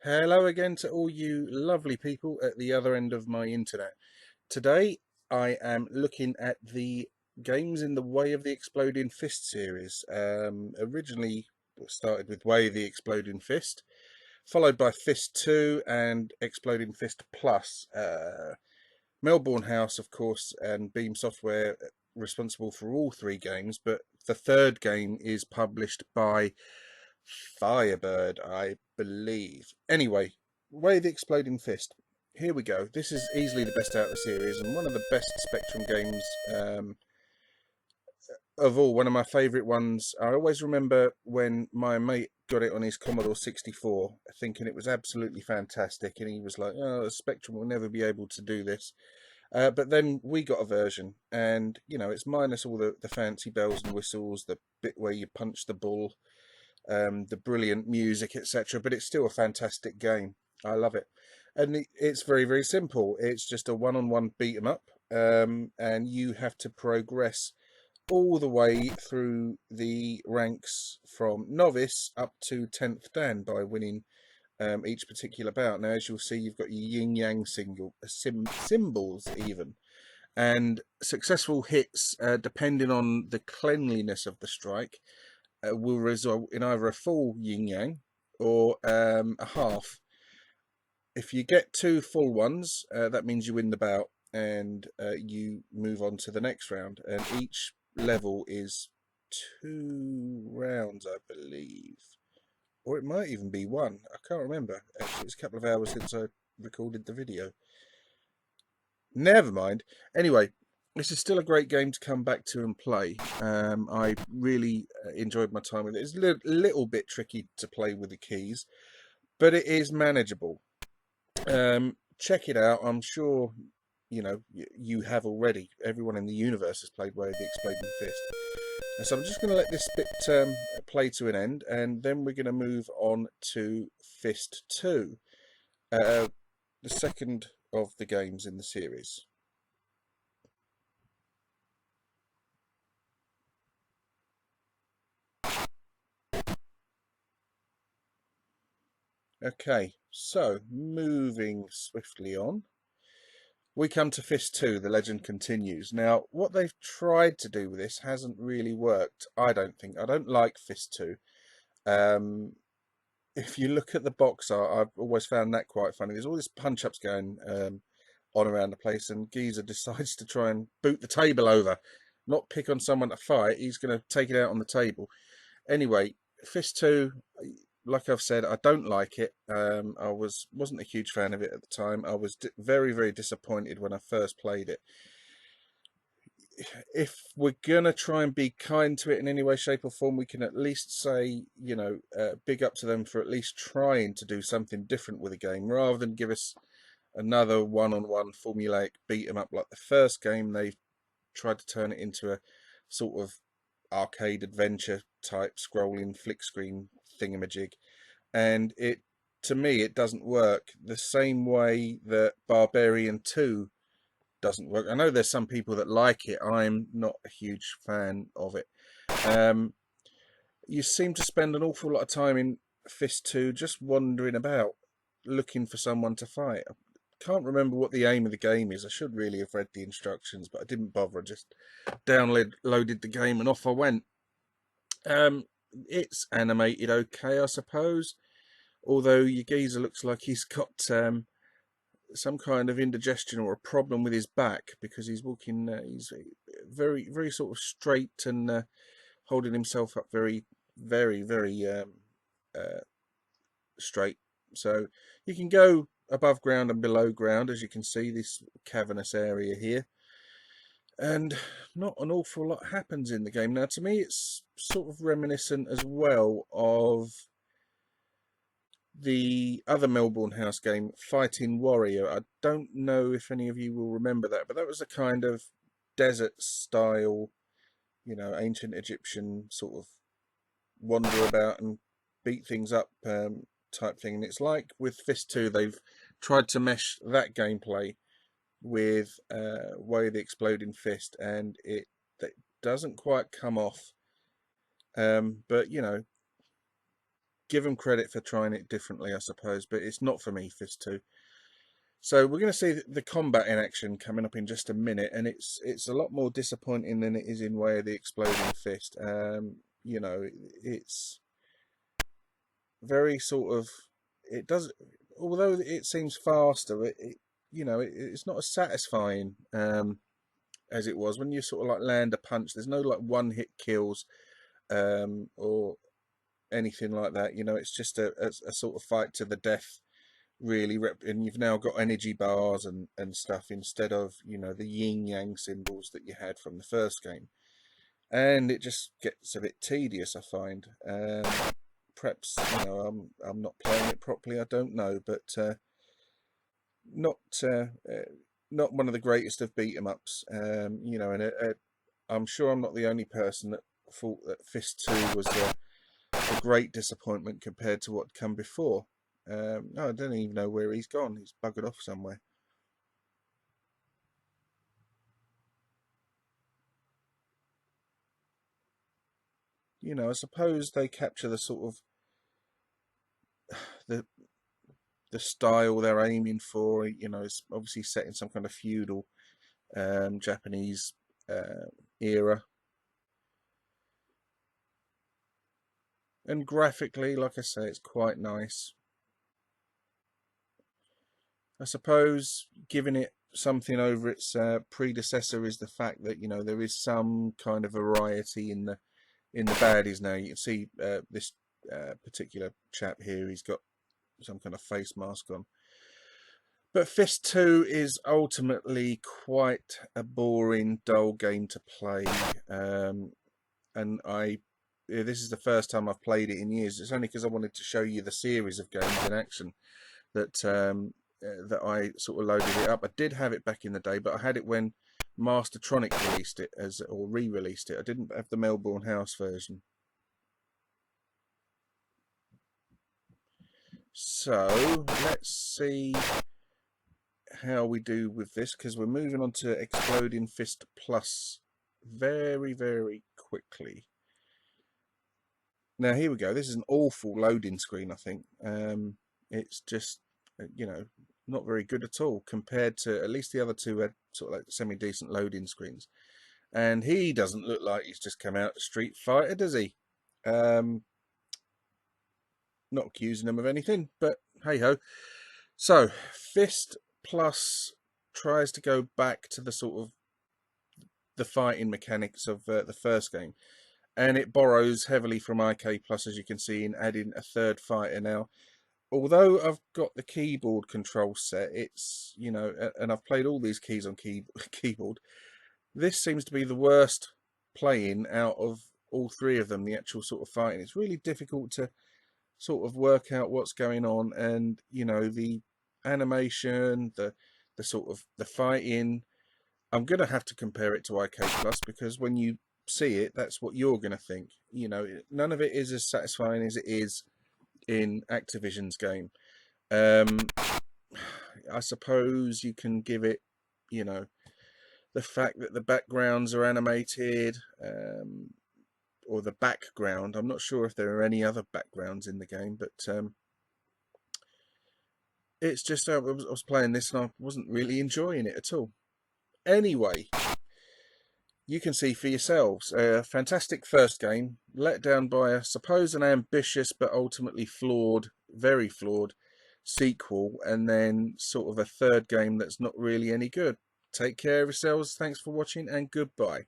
Hello again to all you lovely people at the other end of my internet. Today I am looking at the games in the Way of the Exploding Fist series. Originally started with Way of the Exploding Fist, followed by Fist 2 and Exploding Fist Plus. Melbourne House, of course, and Beam Software responsible for all three games, but the third game is published by Firebird, I believe. Anyway, Way of the Exploding Fist. Here we go. This is easily the best out of the series and one of the best Spectrum games of all. One of my favourite ones. I always remember when my mate got it on his Commodore 64, thinking it was absolutely fantastic, and he was like, "Oh, Spectrum will never be able to do this." But then we got a version, and it's minus all the fancy bells and whistles, the bit where you punch the bull, the brilliant music, etc. But it's still a fantastic game. I love it, and it's very, very simple. It's just a one-on-one beat 'em up, and you have to progress all the way through the ranks from novice up to 10th Dan by winning each particular bout. Now, as you'll see, you've got your yin yang symbols even, and successful hits, depending on the cleanliness of the strike, will result in either a full yin yang or a half. If you get two full ones, that means you win the bout, and you move on to the next round. And each level is 2 rounds, I believe, or it might even be one. I can't remember. Actually, it's a couple of hours since I recorded the video. Never mind. Anyway, this is still a great game to come back to and play. I really enjoyed my time with it. It's a little bit tricky to play with the keys, but it is manageable. Check it out. I'm sure you have already. Everyone in the universe has played Way of the Exploding Fist. And so I'm just going to let this bit play to an end, and then we're going to move on to Fist 2, the second of the games in the series. Okay, so moving swiftly on, we come to Fist 2, The Legend Continues. Now, what they've tried to do with this hasn't really worked, I don't think. I don't like Fist 2. If you look at the box art, I've always found that quite funny. There's all this punch-ups going on around the place, and Geezer decides to try and boot the table over, not pick on someone to fight. He's going to take it out on the table. Anyway, Fist 2, like I've said, I don't like it. I wasn't a huge fan of it at the time. I was very, very disappointed when I first played it. If we're gonna try and be kind to it in any way, shape, or form, we can at least say, big up to them for at least trying to do something different with the game, rather than give us another one-on-one formulaic beat 'em up like the first game. They've tried to turn it into a sort of arcade adventure type scrolling flick screen thingamajig, and to me it doesn't work the same way that Barbarian 2 doesn't work. I know there's some people that like it. I'm not a huge fan of it. You seem to spend an awful lot of time in Fist 2 just wandering about looking for someone to fight. I can't remember what the aim of the game is. I should really have read the instructions, but I didn't bother. I just downloaded the game and off I went. It's animated okay, I suppose, although your geezer looks like he's got some kind of indigestion or a problem with his back, because he's walking, he's very, very sort of straight and holding himself up very, very, very straight. So you can go above ground and below ground, as you can see, this cavernous area here. And not an awful lot happens in the game. Now, to me, it's sort of reminiscent as well of the other Melbourne House game, Fighting Warrior. I don't know if any of you will remember that, but that was a kind of desert style, ancient Egyptian sort of wander about and beat things up type thing. And it's like with Fist 2, they've tried to mesh that gameplay with Way of the Exploding Fist, and it doesn't quite come off. But give them credit for trying it differently, I suppose, but it's not for me, Fist 2. So we're going to see the combat in action coming up in just a minute, and it's a lot more disappointing than it is in Way of the Exploding Fist. You know, it's very sort of, it does, although it seems faster, you know, it's not as satisfying as it was when you sort of like land a punch. There's no like one hit kills or anything like that. You know, it's just a sort of fight to the death, really. And you've now got energy bars and stuff instead of, you know, the yin yang symbols that you had from the first game, and it just gets a bit tedious, I find. Perhaps, you know, I'm not playing it properly, I don't know, but not not one of the greatest of beat 'em ups. You know, and I'm sure I'm not the only person that thought that Fist 2 was a great disappointment compared to what come before. No, I don't even know where he's gone. He's buggered off somewhere. You know, I suppose they capture the sort of the style they're aiming for. You know, it's obviously set in some kind of feudal Japanese era, and graphically, like I say, it's quite nice. I suppose giving it something over its predecessor is the fact that, you know, there is some kind of variety in the baddies now. You can see this particular chap here, he's got some kind of face mask on. But Fist 2 is ultimately quite a boring, dull game to play. And this is the first time I've played it in years. It's only because I wanted to show you the series of games in action that that I sort of loaded it up. I did have it back in the day, but I had it when Mastertronic released it or re-released it. I didn't have the Melbourne House version. So let's see how we do with this, because we're moving on to Exploding Fist Plus very, very quickly. Now here we go. This is an awful loading screen, I think. It's just, you know, not very good at all compared to, at least the other two had sort of like semi-decent loading screens. And he doesn't look like he's just come out of Street Fighter, does he? Not accusing him of anything, but hey ho. So Fist Plus tries to go back to the sort of the fighting mechanics of the first game, and it borrows heavily from IK Plus, as you can see, in adding a third fighter. Now, although I've got the keyboard control set, it's, you know, and I've played all these keys on keyboard, this seems to be the worst playing out of all three of them, the actual sort of fighting. It's really difficult to sort of work out what's going on, and, you know, the animation, the sort of the fighting, I'm going to have to compare it to IK Plus, because when you see it, that's what you're going to think. You know, none of it is as satisfying as it is in Activision's game. I suppose you can give it, you know, the fact that the backgrounds are animated, or the background. I'm not sure if there are any other backgrounds in the game, but it's just I was playing this and I wasn't really enjoying it at all. Anyway, you can see for yourselves. A fantastic first game, let down by, I suppose, an ambitious but ultimately flawed, very flawed sequel, and then sort of a third game that's not really any good. Take care of yourselves. Thanks for watching, and goodbye.